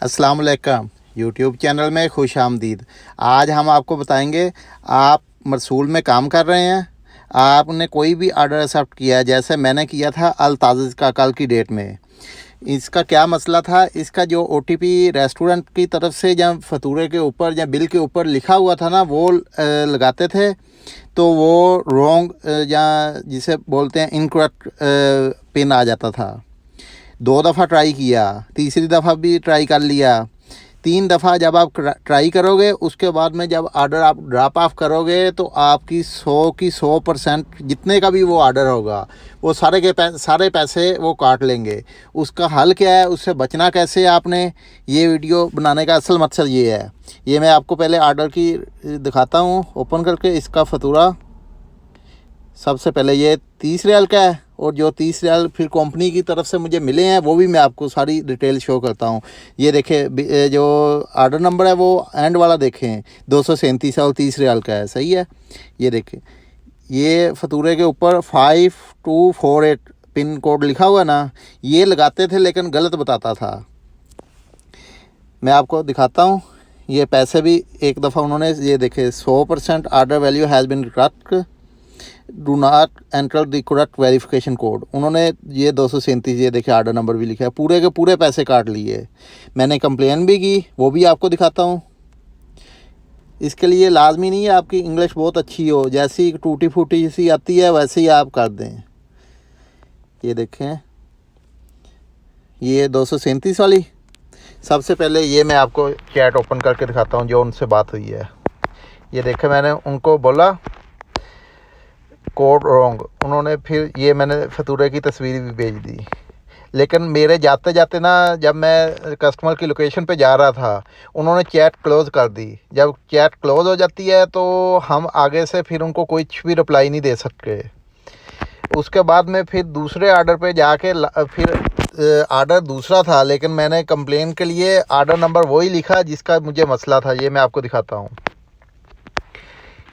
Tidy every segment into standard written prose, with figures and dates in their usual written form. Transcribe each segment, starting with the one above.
अस्सलाम वालेकुम। YouTube channel में खुश आमदीद। आज हम आपको बताएंगे, आप मरसूल में काम कर रहे हैं, आपने कोई भी ऑर्डर एक्सेप्ट किया है, जैसे मैंने किया था अल-ताज़िज़ का कल की डेट में। इसका क्या मसला था, इसका जो ओटीपी रेस्टोरेंट की तरफ से या फतूरे के ऊपर या बिल के ऊपर लिखा हुआ था ना, वो लगाते थे तो वो रॉन्ग या जिसे बोलते हैं इनकरेक्ट पिन आ जाता था। 2 दफ़ा ट्राई किया, तीसरी दफ़ा भी ट्राई कर लिया। 3 दफ़ा जब आप ट्राई करोगे, उसके बाद में जब ऑर्डर आप ड्रॉप ऑफ करोगे तो आपकी 100 की 100% जितने का भी वो ऑर्डर होगा, वो सारे पैसे वो काट लेंगे। उसका हल क्या है, उससे बचना कैसे है आपने, ये वीडियो बनाने का असल मकसद ये है। ये मैं आपको पहले ऑर्डर की दिखाता हूँ ओपन करके। इसका फतूरा सबसे पहले ये 30 रियाल का है, और जो 30 रियाल फिर कंपनी की तरफ से मुझे मिले हैं वो भी मैं आपको सारी डिटेल शो करता हूँ। ये देखें, जो ऑर्डर नंबर है वो एंड वाला देखें, 237 और 30 रियाल का है, सही है। ये देखें, ये फतूरे के ऊपर 5248 पिन कोड लिखा हुआ ना, ये लगाते थे लेकिन गलत बताता था। मैं आपको दिखाता हूँ। ये पैसे भी एक दफ़ा उन्होंने, ये देखे 100% order value has been correct, do not enter the correct verification code. उन्होंने ये 237, ये देखिए ऑर्डर नंबर भी लिखा है, पूरे के पूरे पैसे काट लिए। मैंने कंप्लेन भी की, वो भी आपको दिखाता हूँ। इसके लिए लाजमी नहीं है आपकी इंग्लिश बहुत अच्छी हो, जैसी टूटी फूटी सी आती है वैसे ही आप कर दें। ये देखें, ये 237 वाली। सबसे पहले ये मैं आपको चैट ओपन करके दिखाता हूँ जो उनसे बात हुई है। ये देखें, मैंने उनको बोला कोड रॉन्ग, उन्होंने फिर ये मैंने फतूरे की तस्वीर भी भेज दी। लेकिन मेरे जाते जाते ना, जब मैं कस्टमर की लोकेशन पे जा रहा था, उन्होंने चैट क्लोज़ कर दी। जब चैट क्लोज़ हो जाती है तो हम आगे से फिर उनको कुछ भी रिप्लाई नहीं दे सकते। उसके बाद में फिर दूसरे ऑर्डर पे जाके फिर ऑर्डर दूसरा था, लेकिन मैंने कंप्लेन के लिए ऑर्डर नंबर वही लिखा जिसका मुझे मसला था। ये मैं आपको दिखाता हूँ।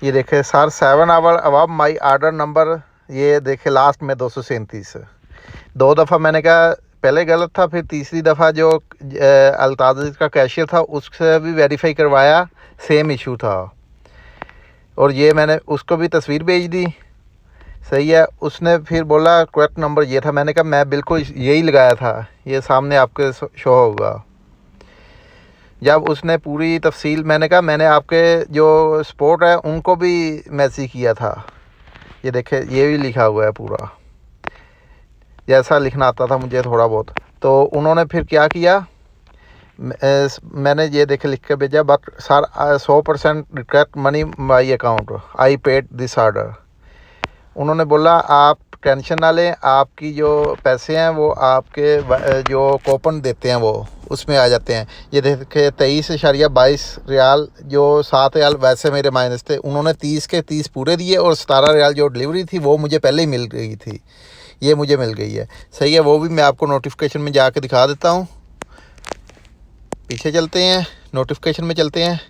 ये देखे sir 7 our above my order number, ये देखे लास्ट में 237। 2 दफ़ा मैंने कहा, पहले गलत था, फिर तीसरी दफ़ा जो अल-ताज़िज़ का कैशियर था उससे भी वेरीफाई करवाया, सेम इशू था। और ये मैंने उसको भी तस्वीर भेज दी, सही है। उसने फिर बोला करेक्ट नंबर ये था। मैंने कहा मैं बिल्कुल यही लगाया था, ये सामने आपके शो होगा। जब उसने पूरी तफसील, मैंने कहा मैंने आपके जो सपोर्ट है उनको भी मैसेज किया था। ये देखे, ये भी लिखा हुआ है पूरा, जैसा लिखना आता था मुझे थोड़ा बहुत। तो उन्होंने फिर क्या किया, मैंने ये देखे लिख के भेजा, but sir 100% correct money my account, I paid this order. उन्होंने बोला आप टेंशन ना लें, आपकी जो पैसे हैं वो आपके जो कूपन देते हैं वो उसमें आ जाते हैं। ये देखे 23.22 रियाल, जो 7 रियाल वैसे मेरे माइनस थे, उन्होंने 30 के 30 पूरे दिए, और 17 रियाल जो डिलीवरी थी वो मुझे पहले ही मिल गई थी, ये मुझे मिल गई है, सही है। वो भी मैं आपको नोटिफिकेशन में जाके दिखा देता हूँ। पीछे चलते हैं, नोटिफिकेशन में चलते हैं।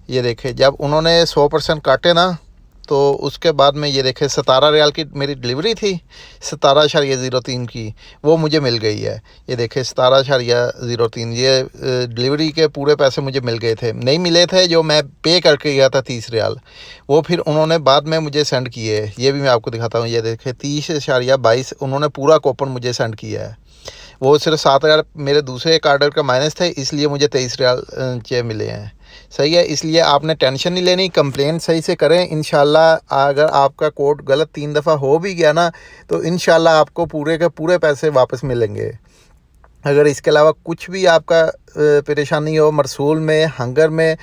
ये देखे, जब उन्होंने 100% काटे ना, तो उसके बाद में ये देखे 17 रियाल की मेरी डिलीवरी थी, 17.03 की वो मुझे मिल गई है। ये देखे 17.03, ये डिलीवरी के पूरे पैसे मुझे मिल गए थे। नहीं मिले थे जो मैं पे करके गया था 30 रियाल, वो फिर उन्होंने बाद में मुझे सेंड किए। ये भी मैं आपको दिखाता हूँ। ये देखे 30.22 उन्होंने पूरा कूपन मुझे सेंड किया है। वो सिर्फ 7 रियाल मेरे दूसरे एक ऑर्डर का माइनस थे, इसलिए मुझे 23 रियाल मिले हैं, सही है। इसलिए आपने टेंशन नहीं लेनी, कंप्लेंट सही से करें। इंशाल्लाह अगर आपका कोड गलत 3 दफ़ा हो भी गया ना, तो इंशाल्लाह आपको पूरे के पूरे पैसे वापस मिलेंगे। अगर इसके अलावा कुछ भी आपका परेशानी हो, मरसूल में, हंगर में,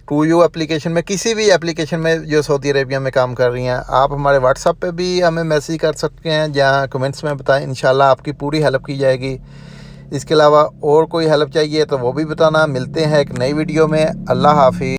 टू यू एप्लीकेशन में, किसी भी एप्लीकेशन में जो सऊदी अरेबिया में काम कर रही हैं, आप हमारे व्हाट्सएप पे भी हमें मैसेज कर सकते हैं, जहाँ कमेंट्स में बताएं। इंशाल्लाह आपकी पूरी हेल्प की जाएगी। इसके अलावा और कोई हेल्प चाहिए तो वो भी बताना। मिलते हैं एक नई वीडियो में। अल्लाह हाफिज़।